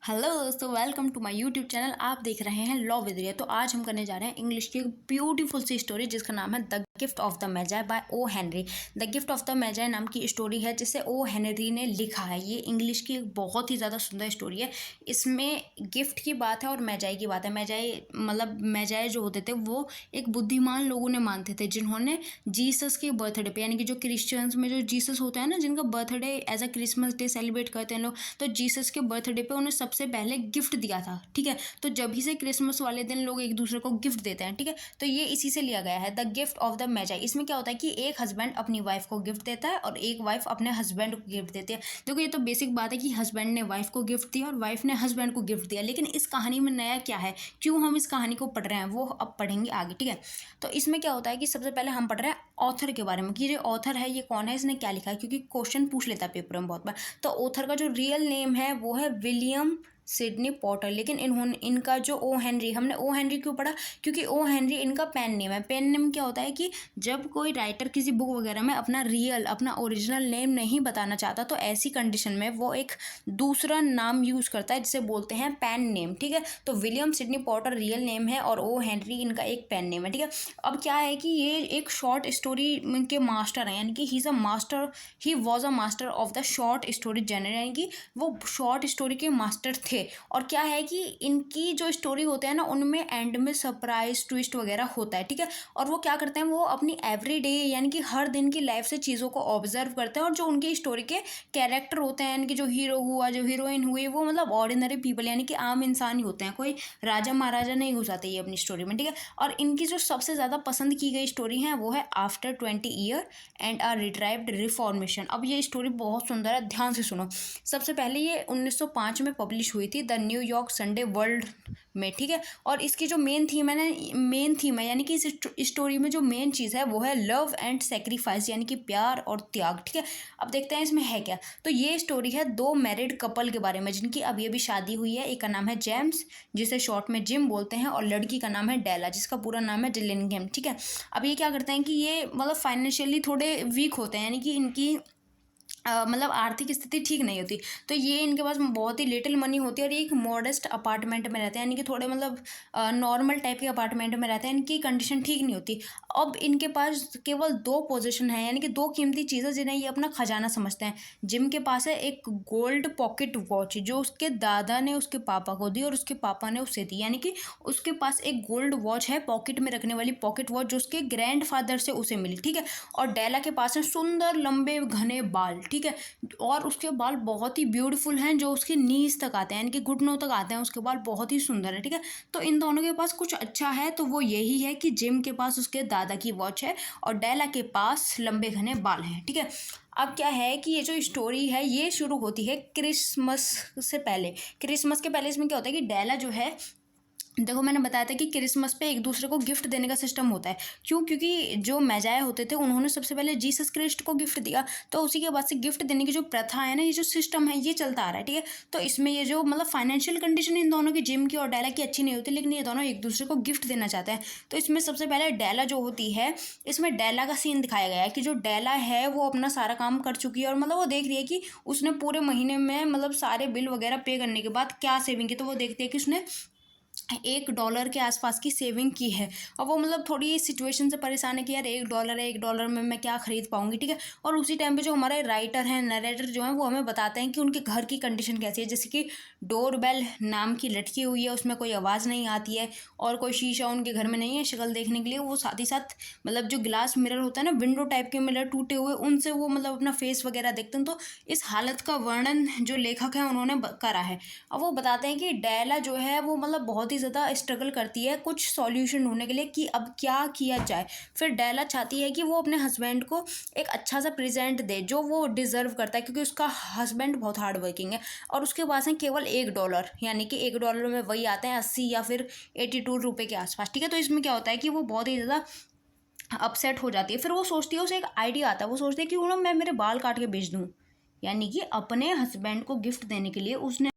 Hello दोस्तों, welcome to my YouTube channel. आप देख रहे हैं लॉ विद रिया। तो आज हम करने जा रहे हैं इंग्लिश की एक ब्यूटीफुल सी स्टोरी जिसका नाम है the gift of the Magi by O Henry. The gift of the Magi नाम की स्टोरी है जिसे ओ हेनरी ने लिखा है। ये इंग्लिश की एक बहुत ही ज़्यादा सुंदर स्टोरी है। इसमें गिफ्ट की बात है और मैजाई की बात है। मैजाई जो होते थे वो एक बुद्धिमान लोगों ने मानते थे जिन्होंने जीसस के बर्थडे पे, यानी कि जो क्रिश्चियंस में जो जीसस होता है ना, जिनका birthday as a Christmas day celebrate करते हैं लोग, तो जीसस के बर्थडे पे उन्हें सबसे पहले गिफ्ट दिया था। ठीक है, तो जब ही से क्रिसमस वाले दिन लोग एक दूसरे को गिफ्ट देते हैं। ठीक है, तो ये इसी से लिया गया है द गिफ्ट ऑफ द मैजाई। इसमें क्या होता है कि एक हस्बैंड अपनी वाइफ को गिफ्ट देता है और एक वाइफ अपने हस्बैंड को गिफ्ट देती है। देखो, ये तो बेसिक बात है कि हस्बैंड ने वाइफ को गिफ्ट दिया और वाइफ ने हस्बैंड को गिफ्ट दिया। लेकिन इस कहानी में नया क्या है, क्यों हम इस कहानी को पढ़ रहे हैं, वो अब पढ़ेंगे आगे। ठीक है, तो इसमें क्या होता है कि सबसे पहले हम पढ़ रहे हैं ऑथर के बारे में कि जो ऑथर है ये कौन है, इसने क्या लिखा है, क्योंकि क्वेश्चन पूछ लेता है पेपर में बहुत बार। तो ऑथर का जो रियल नेम है वो है विलियम सिडनी पॉटर। लेकिन इनका जो ओ हेनरी, हमने ओ हेनरी क्यों पढ़ा, क्योंकि ओ हेनरी इनका पेन नेम है। पेन नेम क्या होता है कि जब कोई राइटर किसी बुक वगैरह में अपना ओरिजिनल नेम नहीं बताना चाहता तो ऐसी कंडीशन में वो एक दूसरा नाम यूज़ करता है जिसे बोलते हैं पेन नेम। ठीक है, तो William Sydney Potter real name है और ओ हेनरी इनका एक पेन नेम है। ठीक है, अब क्या है कि ये एक शॉर्ट स्टोरी के मास्टर हैं, यानी कि he was a master of the short story genre, यानी कि वो शॉर्ट स्टोरी के मास्टर थे। और क्या है कि इनकी जो स्टोरी होते हैं ना, उनमें एंड में सरप्राइज ट्विस्ट वगैरह होता है। ठीक है, और वो क्या करते हैं, वो अपनी एवरीडे यानी कि हर दिन की लाइफ से चीज़ों को ऑब्जर्व करते हैं। और जो उनकी स्टोरी के कैरेक्टर होते हैं, यानी कि जो हीरो हुआ, जो हीरोइन हुई, वो मतलब ऑर्डिनरी पीपल यानी कि आम इंसान ही होते हैं, कोई राजा महाराजा नहीं हो जाते ये अपनी स्टोरी में। ठीक है, और इनकी जो सबसे ज़्यादा पसंद की गई स्टोरी है वो है after 20 year and a retrieved reformation. अब ये स्टोरी बहुत सुंदर है, ध्यान से सुनो। सबसे पहले ये 1905 में पब्लिश हुई थी द न्यूयॉर्क संडे वर्ल्ड में। ठीक है, और इसकी जो मेन थीम है यानी कि इस स्टोरी में जो मेन चीज़ है वो है लव एंड सेक्रीफाइस, यानी कि प्यार और त्याग। ठीक है, अब देखते हैं इसमें है क्या। तो ये स्टोरी है दो मैरिड कपल के बारे में जिनकी अभी अभी शादी हुई है। एक का नाम है जेम्स, जिसे शॉर्ट में जिम बोलते हैं, और लड़की का नाम है डेला, जिसका पूरा नाम है डिलिंगहम। ठीक है, अब ये क्या करते हैं कि ये मतलब फाइनेंशियली थोड़े वीक होते हैं, यानी कि इनकी मतलब आर्थिक स्थिति ठीक नहीं होती। तो ये इनके पास बहुत ही लिटिल मनी होती है और ये एक मॉडेस्ट अपार्टमेंट में रहते हैं, यानी कि थोड़े मतलब नॉर्मल टाइप के अपार्टमेंट में रहते हैं। इनकी कंडीशन ठीक नहीं होती। अब इनके पास केवल दो पोजीशन है, यानी कि दो कीमती चीज़ें जिन्हें ये अपना खजाना समझते हैं। जिम के पास है एक गोल्ड पॉकेट वॉच जो उसके दादा ने उसके पापा को दी और उसके पापा ने उसे दी, यानी कि उसके पास एक गोल्ड वॉच है, पॉकेट में रखने वाली पॉकेट वॉच, जो उसके ग्रैंड फादर से उसे मिली। ठीक है, और डेला के पास है सुंदर लंबे घने बाल। ठीक है, और उसके बाल बहुत ही ब्यूटीफुल हैं, जो उसके नीज तक आते हैं, यानी कि घुटनों तक आते हैं। उसके बाल बहुत ही सुंदर है। ठीक है, तो इन दोनों के पास कुछ अच्छा है तो वो यही है कि जिम के पास उसके दादा की वॉच है और डेला के पास लंबे घने बाल हैं। ठीक है, अब क्या है कि ये जो स्टोरी है ये शुरू होती है क्रिसमस से पहले। क्रिसमस के पहले इसमें क्या होता है कि डेला जो है, देखो मैंने बताया था कि क्रिसमस पे एक दूसरे को गिफ्ट देने का सिस्टम होता है। क्यों, क्योंकि जो मैजाया होते थे उन्होंने सबसे पहले जीसस क्रिस्ट को गिफ्ट दिया, तो उसी के बाद से गिफ्ट देने की जो प्रथा है ना, ये जो सिस्टम है ये चलता आ रहा है। ठीक है, तो इसमें ये जो मतलब फाइनेंशियल कंडीशन इन दोनों की, जिम की और डेला की, अच्छी नहीं होती, लेकिन ये दोनों एक दूसरे को गिफ्ट देना चाहते हैं। तो इसमें सबसे पहले डेला जो होती है, इसमें डेला का सीन दिखाया गया है कि जो डेला है वो अपना सारा काम कर चुकी है और मतलब वो देख रही है कि उसने पूरे महीने में मतलब सारे बिल वगैरह पे करने के बाद क्या सेविंग की। तो वो देखती है कि उसने $1 के आसपास की सेविंग की है और वो मतलब थोड़ी सिचुएशन से परेशान है कि यार $1 में मैं क्या खरीद पाऊंगी। ठीक है, और उसी टाइम पे जो हमारे राइटर हैं, नरेटर जो हैं, वो हमें बताते हैं कि उनके घर की कंडीशन कैसी है। जैसे कि डोरबेल नाम की लटकी हुई है, उसमें कोई आवाज़ नहीं आती है और कोई शीशा उनके घर में नहीं है शक्ल देखने के लिए। वो साथ ही साथ मतलब जो ग्लास मिरर होता है ना, विंडो टाइप के मिरर टूटे हुए, उनसे वो मतलब अपना फेस वगैरह देखते हैं। तो इस हालत का वर्णन जो लेखक है उन्होंने करा है। अब वो बताते हैं कि डेला जो है वो मतलब बहुत ही ज़्यादा स्ट्रगल करती है कुछ सॉल्यूशन ढूंढने के लिए कि अब क्या किया जाए। फिर डेला चाहती है कि वो अपने हस्बैंड को एक अच्छा सा प्रेजेंट दे जो वो डिज़र्व करता है, क्योंकि उसका हस्बैंड बहुत हार्ड वर्किंग है और उसके पास है केवल $1, यानी कि $1 में वही आते हैं 80 या फिर 82 रुपये के आसपास। ठीक है, तो इसमें क्या होता है कि वो बहुत ही ज़्यादा अपसेट हो जाती है। फिर वो सोचती है, उसे एक आइडिया आता है, वो सोचती है कि वो ना मैं मेरे बाल काट के बेच दूँ, यानी कि अपने हस्बैंड को गिफ्ट देने के लिए उसने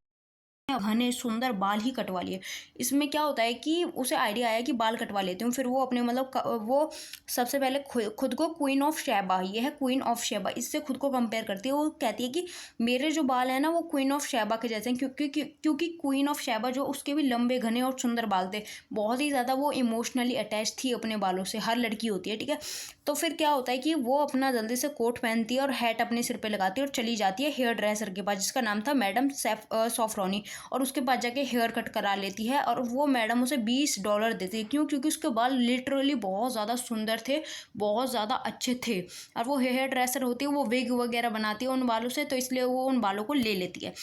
घने सुंदर बाल ही कटवा लिए। इसमें क्या होता है कि उसे आइडिया आया कि बाल कटवा लेती हूँ। फिर वो अपने मतलब वो सबसे पहले खुद को क्वीन ऑफ शैबा, ये है क्वीन ऑफ शैबा, इससे खुद को कंपेयर करती है। वो कहती है कि मेरे जो बाल हैं ना वो क्वीन ऑफ शैबा के जैसे हैं, क्योंकि क्वीन ऑफ शैबा जो उसके भी लंबे घने और सुंदर बाल थे। बहुत ही ज़्यादा वो इमोशनली अटैच थी अपने बालों से, हर लड़की होती है, ठीक है। तो फिर क्या होता है कि वो अपना जल्दी से कोट पहनती है और हैट अपने सिर पे लगाती है और चली जाती है हेयर ड्रेसर के पास, जिसका नाम था मैडम सॉफ्रोनी। और उसके पास जाके हेयर कट करा लेती है और वो मैडम उसे $20 देती है। क्यों? क्योंकि उसके बाल लिटरली बहुत ज़्यादा सुंदर थे, बहुत ज़्यादा अच्छे थे। और वो हेयर ड्रेसर होती है, वो विग वगैरह बनाती है उन बालों से, तो इसलिए वो उन बालों को ले लेती है।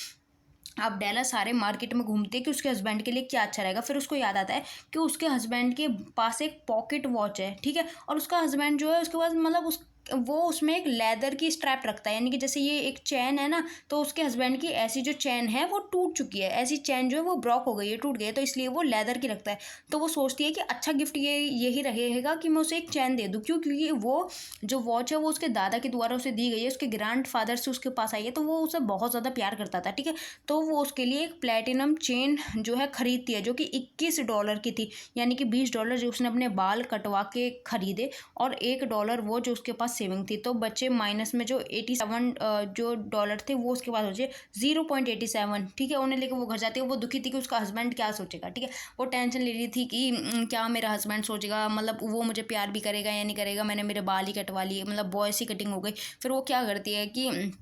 अब डेला सारे मार्केट में घूमती है कि उसके हस्बैंड के लिए क्या अच्छा रहेगा। फिर उसको याद आता है कि उसके हस्बैंड के पास एक पॉकेट वॉच है, ठीक है। और उसका हस्बैंड जो है उसके पास मतलब वो उसमें एक लेदर की स्ट्रैप रखता है, यानी कि जैसे ये एक चैन है ना, तो उसके हस्बैंड की ऐसी जो चैन है वो टूट चुकी है, ऐसी चैन जो है वो ब्रॉक हो गई है, टूट गई है, तो इसलिए वो लेदर की रखता है। तो वो सोचती है कि अच्छा गिफ्ट यही रहेगा कि मैं उसे एक चैन दे दूँ। क्यों? क्योंकि वो जो वॉच है वो उसके दादा के द्वारा उसे दी गई है, उसके ग्रैंड फादर से उसके पास आई है, तो वो उसे बहुत ज़्यादा प्यार करता था, ठीक है। तो वो उसके लिए एक प्लेटिनम चेन जो है खरीदती है, जो कि $21 की थी, यानी कि $20 जो उसने अपने बाल कटवा के खरीदे और $1 वो जो उसके पास सेविंग थी। तो बच्चे माइनस में जो 87 जो डॉलर थे वो उसके पास हो जाए 0.87, ठीक है। उन्हें लेकर वो घर जाती है। वो दुखी थी कि उसका हस्बैंड क्या सोचेगा, ठीक है। वो टेंशन ले रही थी कि क्या मेरा हस्बैंड सोचेगा, मतलब वो मुझे प्यार भी करेगा या नहीं करेगा, मैंने मेरे बाल ही कटवा लिए, मतलब बॉयस ही कटिंग हो गई। फिर वो क्या करती है कि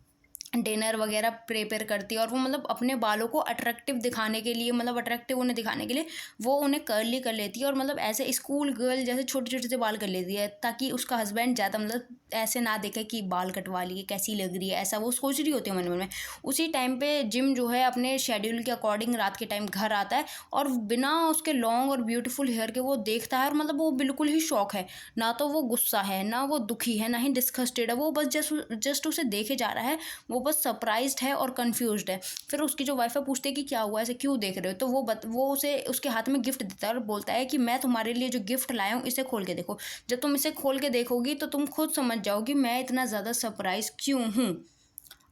डिनर वगैरह प्रिपेयर करती है और वो मतलब अपने बालों को अट्रैक्टिव दिखाने के लिए, मतलब अट्रैक्टिव उन्हें दिखाने के लिए वो उन्हें कर्ली कर लेती है और मतलब ऐसे स्कूल गर्ल जैसे छोटे छोटे से बाल कर लेती है, ताकि उसका हस्बैंड ज़्यादा मतलब ऐसे ना देखे कि बाल कटवा लिए कैसी लग रही है, ऐसा वो सोच रही होती है मन में। उसी टाइम पे जिम जो है अपने शेड्यूल के अकॉर्डिंग रात के टाइम घर आता है और बिना उसके लॉन्ग और ब्यूटीफुल हेयर के वो देखता है और मतलब वो बिल्कुल ही शौक है। ना तो वो गुस्सा है, ना वो दुखी है, ना ही डिस्गस्टेड है, वो बस जस्ट उसे देखे जा रहा है। वो बस सरप्राइज्ड है और कंफ्यूज्ड है। फिर उसकी जो वाइफ है पूछती है कि क्या हुआ, ऐसे क्यों देख रहे हो, तो वो उसे उसके हाथ में गिफ्ट देता है और बोलता है कि मैं तुम्हारे लिए जो गिफ्ट लाया हूँ इसे खोल के देखो। जब तुम इसे खोल के देखोगी तो तुम खुद समझ जाओगी मैं इतना ज़्यादा सरप्राइज क्यों हूँ।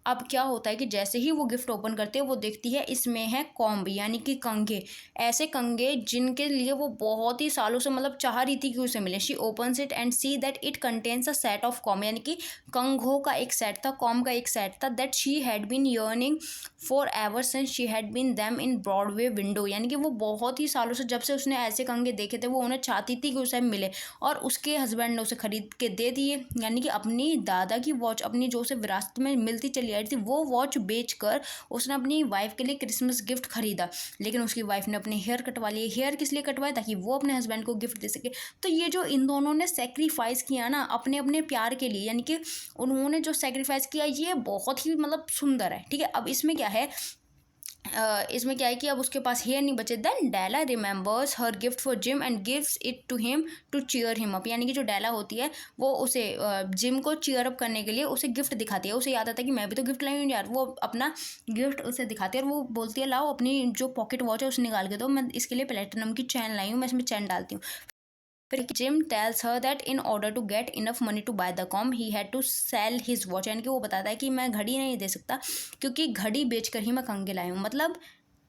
अब क्या होता है कि जैसे ही वो गिफ्ट ओपन करती है वो देखती है इसमें है कॉम्ब, यानी कि कंघे। ऐसे कंघे जिनके लिए वो बहुत ही सालों से मतलब चाह रही थी कि उसे मिले। She opens it and see that it contains a set of comb, यानी कि कंघों का एक सेट था, कॉम्ब का एक सेट था। That she had been yearning for ever since she had been them in Broadway window, यानी कि वो बहुत ही सालों से जब से उसने ऐसे कंघे देखे थे वो उन्हें चाहती थी कि उसे मिले, और उसके हस्बैंड ने उसे खरीद के दे दिए। यानी कि अपनी दादा की वॉच, अपनी जो उसे विरासत में मिलती चली आई थी, वो वॉच बेचकर उसने अपनी वाइफ के लिए क्रिसमस गिफ्ट खरीदा। लेकिन उसकी वाइफ ने अपने हेयर कटवा लिए। हेयर किस लिए कटवाए? ताकि वो अपने हस्बैंड को गिफ्ट दे सके। तो ये जो इन दोनों ने सेक्रीफाइस किया ना अपने अपने प्यार के लिए, यानी कि उन्होंने जो सेक्रीफाइस किया ये बहुत ही मतलब सुंदर है, ठीक है। अब इसमें क्या है, इसमें क्या है कि अब उसके पास हेयर नहीं बचे। Then Della remembers her gift for Jim and gives it to him to cheer him up, यानी कि जो डेला होती है वो उसे जिम को चीयर अप करने के लिए उसे गिफ्ट दिखाती है। उसे याद आता है कि मैं भी तो गिफ्ट लाई हूँ यार। वो अपना गिफ्ट उसे दिखाती है और वो बोलती है लाओ अपनी जो पॉकेट वॉच है उसे निकाल के दो, मैं इसके लिए प्लेटिनम की चैन लाई हूँ, मैं इसमें चैन डालती हूँ। फिर Jim tells her that in order to get enough money to buy the comb he had to sell his watch, यानी कि वो बताता है कि मैं घड़ी नहीं दे सकता क्योंकि घड़ी बेचकर ही मैं कंघे लाई हूँ। मतलब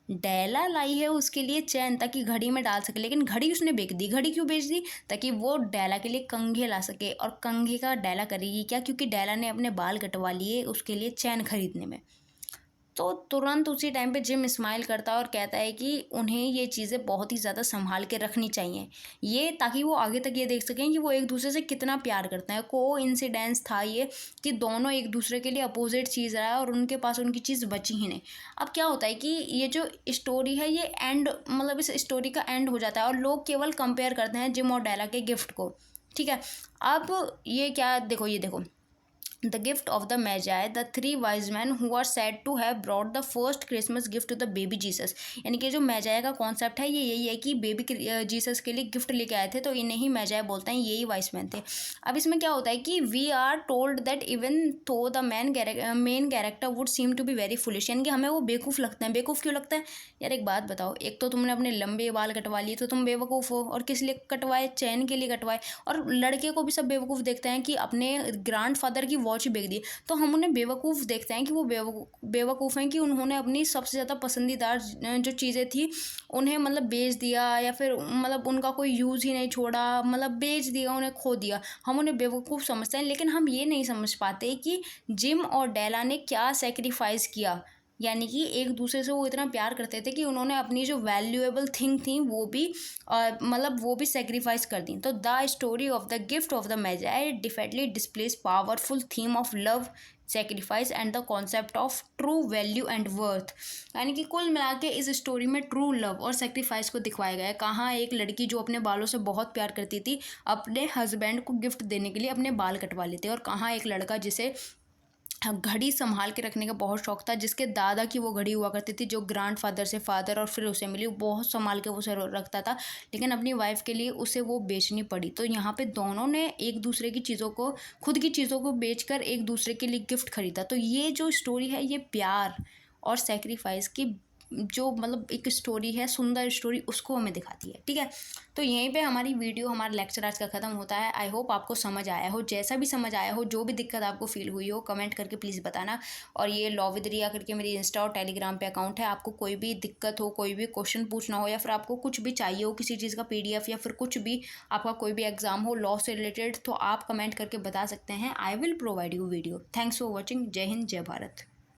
डेला लाई है उसके लिए चैन ताकि घड़ी में डाल सके, लेकिन घड़ी उसने बेच दी। घड़ी क्यों बेच दी? ताकि वो डेला के लिए कंघे ला सके। और कंघे का डेला करेगी क्या? क्योंकि डेला ने अपने बाल कटवा लिए उसके लिए चैन खरीदने में। तो तुरंत उसी टाइम पे जिम स्माइल करता है और कहता है कि उन्हें ये चीज़ें बहुत ही ज़्यादा संभाल के रखनी चाहिए, ये ताकि वो आगे तक ये देख सकें कि वो एक दूसरे से कितना प्यार करते हैं। को इंसिडेंस था ये कि दोनों एक दूसरे के लिए अपोजिट चीज़ रहा है और उनके पास उनकी चीज़ बची ही नहीं। अब क्या होता है कि ये जो स्टोरी है ये एंड, मतलब इस स्टोरी का एंड हो जाता है और लोग केवल कंपेयर करते हैं जिम और डेला के गिफ्ट को, ठीक है। अब ये क्या, देखो ये देखो, The gift of the Magi, the three wise men who are said to have brought the first Christmas gift to the baby Jesus। यानी कि जो मैजाय का कॉन्सेप्ट है ये यही है कि बेबी जीसस के लिए गिफ्ट लेके आए थे, तो इन्हें ही मैजाय बोलते हैं, यही वाइस मैन थे। अब इसमें क्या होता है कि we are told that even though the main character would seem to be very foolish, यानी कि हमें वो बेवकूफ़ लगते हैं। बेवकूफ़ क्यों लगता है यार? एक बात बताओ, एक तो तुमने अपने लंबे बाल कटवा लिए तो तुम बेवकूफ़ हो, और किस लिए कटवाए? चैन के लिए कटवाए। और लड़के को भी सब बेवकूफ़ देखते हैं कि अपने ग्रैंड फादर की वॉच ही बेच दी। तो हम उन्हें बेवकूफ़ देखते हैं कि वो बेवकूफ़ हैं कि उन्होंने अपनी सबसे ज़्यादा पसंदीदार जो चीज़ें थी उन्हें मतलब बेच दिया, या फिर मतलब उनका कोई यूज़ ही नहीं छोड़ा, मतलब बेच दिया, उन्हें खो दिया। हम उन्हें बेवकूफ़ समझते हैं, लेकिन हम ये नहीं समझ पाते कि जिम और डेला ने क्या सैक्रिफाइस किया। यानी कि एक दूसरे से वो इतना प्यार करते थे कि उन्होंने अपनी जो वैल्यूएबल थिंग थी वो भी मतलब वो भी सेक्रीफाइस कर दी। तो the story of the gift of the Magi effectively displays powerful theme of love, sacrifice and the concept of true value and worth. यानी कि कुल मिला के इस स्टोरी में ट्रू लव और सेक्रीफाइस को दिखवाया गया है। कहाँ एक लड़की जो अपने बालों से बहुत प्यार करती थी अपने हस्बैंड को गिफ्ट देने के लिए अपने बाल कटवा लेते, और कहाँ एक लड़का जिसे घड़ी संभाल के रखने का बहुत शौक था, जिसके दादा की वो घड़ी हुआ करती थी जो ग्रैंडफादर से फादर और फिर उसे मिली, बहुत संभाल के उसे रखता था, लेकिन अपनी वाइफ के लिए उसे वो बेचनी पड़ी। तो यहाँ पे दोनों ने एक दूसरे की चीज़ों को, खुद की चीज़ों को बेचकर एक दूसरे के लिए गिफ्ट खरीदा। तो ये जो स्टोरी है ये प्यार और सेक्रीफाइस की जो मतलब एक स्टोरी है, सुंदर स्टोरी, उसको हमें दिखाती है। ठीक है, तो यहीं पे हमारी वीडियो, हमारा लेक्चर आज का ख़त्म होता है। आई होप आपको समझ आया हो, जैसा भी समझ आया हो, जो भी दिक्कत आपको फील हुई हो कमेंट करके प्लीज़ बताना। और ये लॉ विद रिया करके मेरी इंस्टा और टेलीग्राम पे अकाउंट है। आपको कोई भी दिक्कत हो, कोई भी क्वेश्चन पूछना हो, या फिर आपको कुछ भी चाहिए हो, किसी चीज़ का PDF या फिर कुछ भी, आपका कोई भी एग्जाम हो लॉ से रिलेटेड, तो आप कमेंट करके बता सकते हैं। I will provide you video. Thanks for watching. जय हिंद, जय भारत।